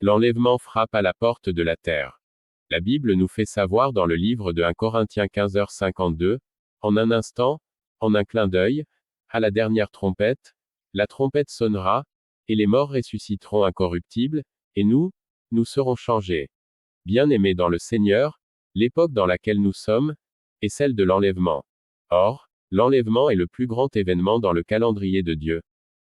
L'enlèvement frappe à la porte de la terre. La Bible nous fait savoir dans le livre de 1 Corinthiens 15h52, en un instant, en un clin d'œil, à la dernière trompette, la trompette sonnera, et les morts ressusciteront incorruptibles, et nous serons changés. Bien-aimés dans le Seigneur, l'époque dans laquelle nous sommes, est celle de l'enlèvement. Or, l'enlèvement est le plus grand événement dans le calendrier de Dieu.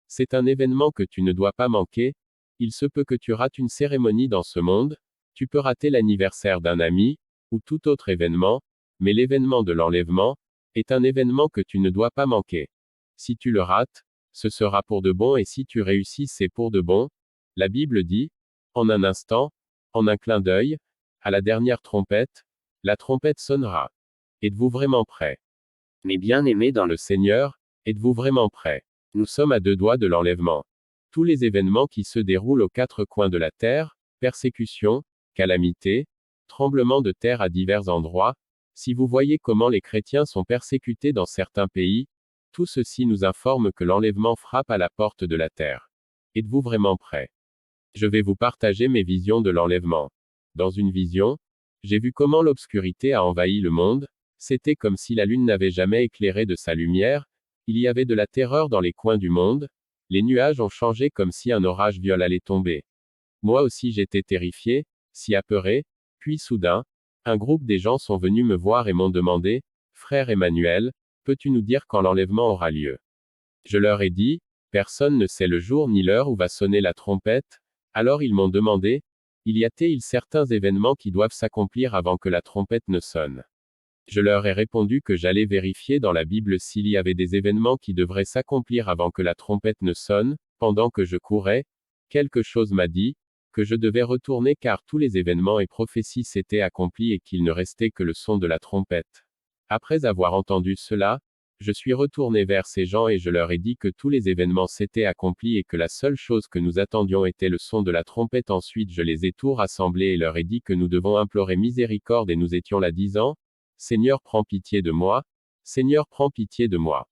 C'est un événement que tu ne dois pas manquer. Il se peut que tu rates une cérémonie dans ce monde, tu peux rater l'anniversaire d'un ami, ou tout autre événement, mais l'événement de l'enlèvement est un événement que tu ne dois pas manquer. Si tu le rates, ce sera pour de bon, et si tu réussis, c'est pour de bon. La Bible dit, en un instant, en un clin d'œil, à la dernière trompette, la trompette sonnera. Êtes-vous vraiment prêts? Mes bien-aimés dans le Seigneur, êtes-vous vraiment prêts? Nous sommes à 2 doigts de l'enlèvement. Tous les événements qui se déroulent aux 4 coins de la terre, persécutions, calamités, tremblements de terre à divers endroits, si vous voyez comment les chrétiens sont persécutés dans certains pays, tout ceci nous informe que l'enlèvement frappe à la porte de la terre. Êtes-vous vraiment prêts? Je vais vous partager mes visions de l'enlèvement. Dans une vision, j'ai vu comment l'obscurité a envahi le monde, c'était comme si la lune n'avait jamais éclairé de sa lumière, il y avait de la terreur dans les coins du monde, les nuages ont changé comme si un orage viol allait tomber. Moi aussi j'étais terrifié, si apeuré, puis soudain, un groupe des gens sont venus me voir et m'ont demandé, Frère Emmanuel, peux-tu nous dire quand l'enlèvement aura lieu? Je leur ai dit, personne ne sait le jour ni l'heure où va sonner la trompette, alors ils m'ont demandé, y a-t-il certains événements qui doivent s'accomplir avant que la trompette ne sonne? Je leur ai répondu que j'allais vérifier dans la Bible s'il y avait des événements qui devraient s'accomplir avant que la trompette ne sonne. Pendant que je courais, quelque chose m'a dit que je devais retourner car tous les événements et prophéties s'étaient accomplis et qu'il ne restait que le son de la trompette. Après avoir entendu cela, je suis retourné vers ces gens et je leur ai dit que tous les événements s'étaient accomplis et que la seule chose que nous attendions était le son de la trompette. Ensuite je les ai tous rassemblés et leur ai dit que nous devons implorer miséricorde et nous étions là disant, Seigneur prends pitié de moi, Seigneur prends pitié de moi.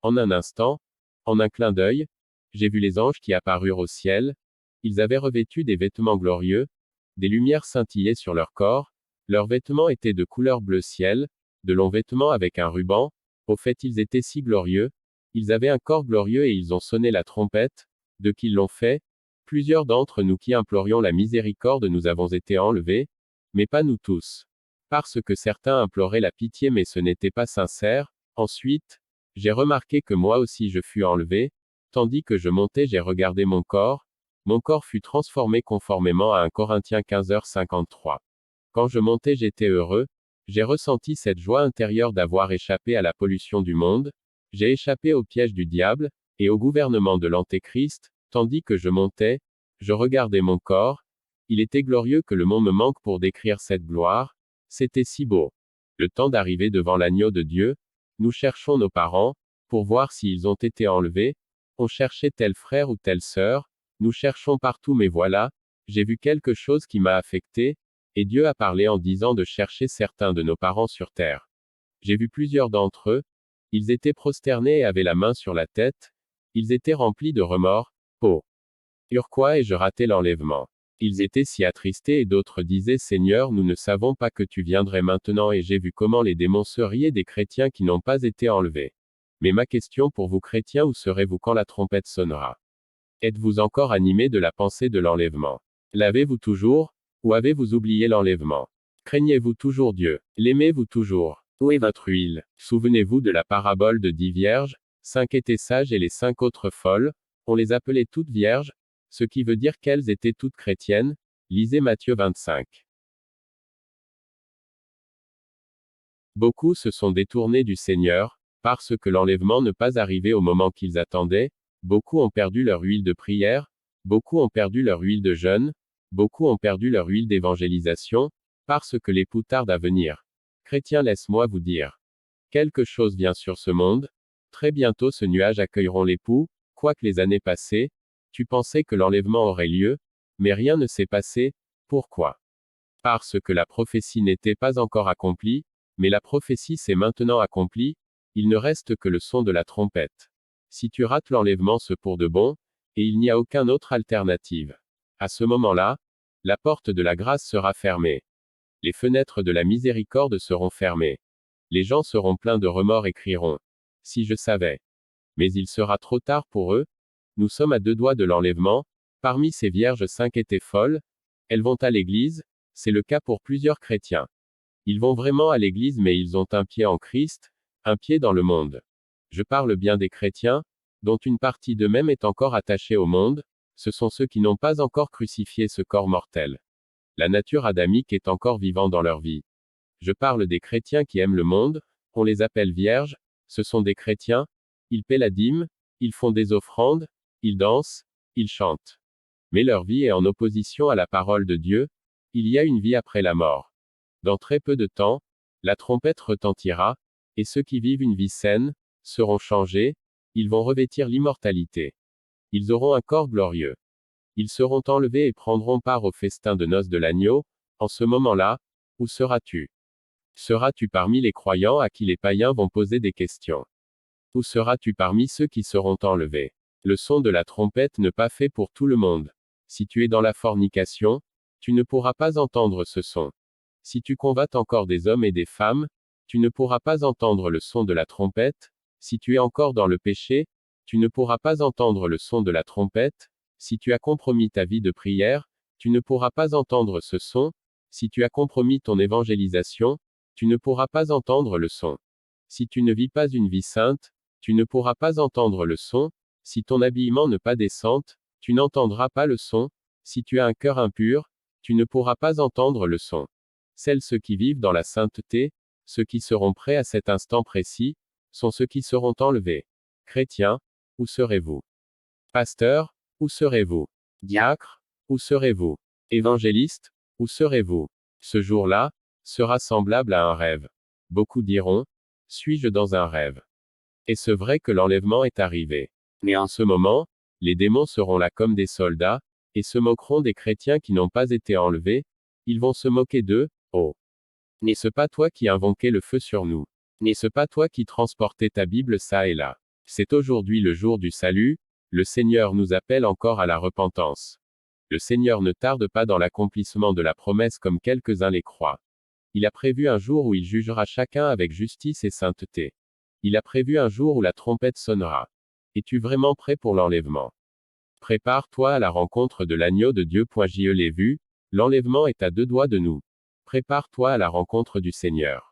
En un instant, en un clin d'œil, j'ai vu les anges qui apparurent au ciel, ils avaient revêtu des vêtements glorieux, des lumières scintillaient sur leur corps, leurs vêtements étaient de couleur bleu ciel, de longs vêtements avec un ruban, au fait ils étaient si glorieux, ils avaient un corps glorieux et ils ont sonné la trompette, de qui l'ont fait, plusieurs d'entre nous qui implorions la miséricorde nous avons été enlevés, mais pas nous tous. Parce que certains imploraient la pitié mais ce n'était pas sincère. Ensuite, j'ai remarqué que moi aussi je fus enlevé, tandis que je montais j'ai regardé mon corps fut transformé conformément à 1 Corinthiens 15h53. Quand je montais j'étais heureux, j'ai ressenti cette joie intérieure d'avoir échappé à la pollution du monde, j'ai échappé au piège du diable, et au gouvernement de l'Antéchrist, tandis que je montais, je regardais mon corps, il était glorieux que le mot me manque pour décrire cette gloire, c'était si beau. Le temps d'arriver devant l'agneau de Dieu, nous cherchons nos parents, pour voir s'ils ont été enlevés, on cherchait tel frère ou telle sœur, nous cherchons partout mais voilà, j'ai vu quelque chose qui m'a affecté, et Dieu a parlé en disant de chercher certains de nos parents sur terre. J'ai vu plusieurs d'entre eux, ils étaient prosternés et avaient la main sur la tête, ils étaient remplis de remords, pourquoi ai-je raté l'enlèvement? Ils étaient si attristés et d'autres disaient Seigneur nous ne savons pas que tu viendrais maintenant et j'ai vu comment les démons se riaient des chrétiens qui n'ont pas été enlevés. Mais ma question pour vous chrétiens, où serez-vous quand la trompette sonnera? Êtes-vous encore animés de la pensée de l'enlèvement? L'avez-vous toujours? Ou avez-vous oublié l'enlèvement? Craignez-vous toujours Dieu? L'aimez-vous toujours? Où est votre huile? Souvenez-vous de la parabole de 10 vierges, 5 étaient sages et les 5 autres folles, on les appelait toutes vierges, ce qui veut dire qu'elles étaient toutes chrétiennes. Lisez Matthieu 25. Beaucoup se sont détournés du Seigneur, parce que l'enlèvement n'est pas arrivé au moment qu'ils attendaient, beaucoup ont perdu leur huile de prière, beaucoup ont perdu leur huile de jeûne, beaucoup ont perdu leur huile d'évangélisation, parce que l'époux tarde à venir. Chrétiens, laisse-moi vous dire. Quelque chose vient sur ce monde, très bientôt ce nuage accueilleront l'époux, quoique les années passées, tu pensais que l'enlèvement aurait lieu, mais rien ne s'est passé. Pourquoi? Parce que la prophétie n'était pas encore accomplie, mais la prophétie s'est maintenant accomplie, il ne reste que le son de la trompette. Si tu rates l'enlèvement, c'est pour de bon, et il n'y a aucune autre alternative. À ce moment-là, La porte de la grâce sera fermée. Les fenêtres de la miséricorde seront fermées. Les gens seront pleins de remords et crieront. Si je savais. Mais il sera trop tard pour eux. Nous sommes à 2 doigts de l'enlèvement. Parmi ces vierges 5 étaient folles. Elles vont à l'église. C'est le cas pour plusieurs chrétiens. Ils vont vraiment à l'église mais ils ont un pied en Christ, un pied dans le monde. Je parle bien des chrétiens, dont une partie d'eux-mêmes est encore attachée au monde. Ce sont ceux qui n'ont pas encore crucifié ce corps mortel. La nature adamique est encore vivante dans leur vie. Je parle des chrétiens qui aiment le monde, on les appelle vierges, ce sont des chrétiens, ils paient la dîme, ils font des offrandes, ils dansent, ils chantent. Mais leur vie est en opposition à la parole de Dieu, il y a une vie après la mort. Dans très peu de temps, la trompette retentira, et ceux qui vivent une vie saine, seront changés, ils vont revêtir l'immortalité. Ils auront un corps glorieux. Ils seront enlevés et prendront part au festin de noces de l'agneau. En ce moment-là, où seras-tu? Seras-tu parmi les croyants à qui les païens vont poser des questions? Où seras-tu parmi ceux qui seront enlevés? Le son de la trompette n'est pas fait pour tout le monde. Si tu es dans la fornication, tu ne pourras pas entendre ce son. Si tu combattes encore des hommes et des femmes, tu ne pourras pas entendre le son de la trompette. Si tu es encore dans le péché, tu ne pourras pas entendre le son de la trompette. Si tu as compromis ta vie de prière, tu ne pourras pas entendre ce son. Si tu as compromis ton évangélisation, tu ne pourras pas entendre le son. Si tu ne vis pas une vie sainte, tu ne pourras pas entendre le son. Si ton habillement n'est pas décente, tu n'entendras pas le son. Si tu as un cœur impur, tu ne pourras pas entendre le son. Ceux qui vivent dans la sainteté, ceux qui seront prêts à cet instant précis, sont ceux qui seront enlevés. Chrétiens, où serez-vous? Pasteur, où serez-vous? Diacre, où serez-vous? Évangéliste, où serez-vous? Ce jour-là sera semblable à un rêve. Beaucoup diront, suis-je dans un rêve? Est-ce vrai que l'enlèvement est arrivé? Mais en ce moment, les démons seront là comme des soldats, et se moqueront des chrétiens qui n'ont pas été enlevés. Ils vont se moquer d'eux. Oh! N'est-ce pas toi qui invoquais le feu sur nous? N'est-ce pas toi qui transportais ta Bible çà et là? C'est aujourd'hui le jour du salut, le Seigneur nous appelle encore à la repentance. Le Seigneur ne tarde pas dans l'accomplissement de la promesse comme quelques-uns les croient. Il a prévu un jour où il jugera chacun avec justice et sainteté. Il a prévu un jour où la trompette sonnera. Es-tu vraiment prêt pour l'enlèvement? Prépare-toi à la rencontre de l'agneau de Dieu. Je l'ai vu, l'enlèvement est à 2 doigts de nous. Prépare-toi à la rencontre du Seigneur.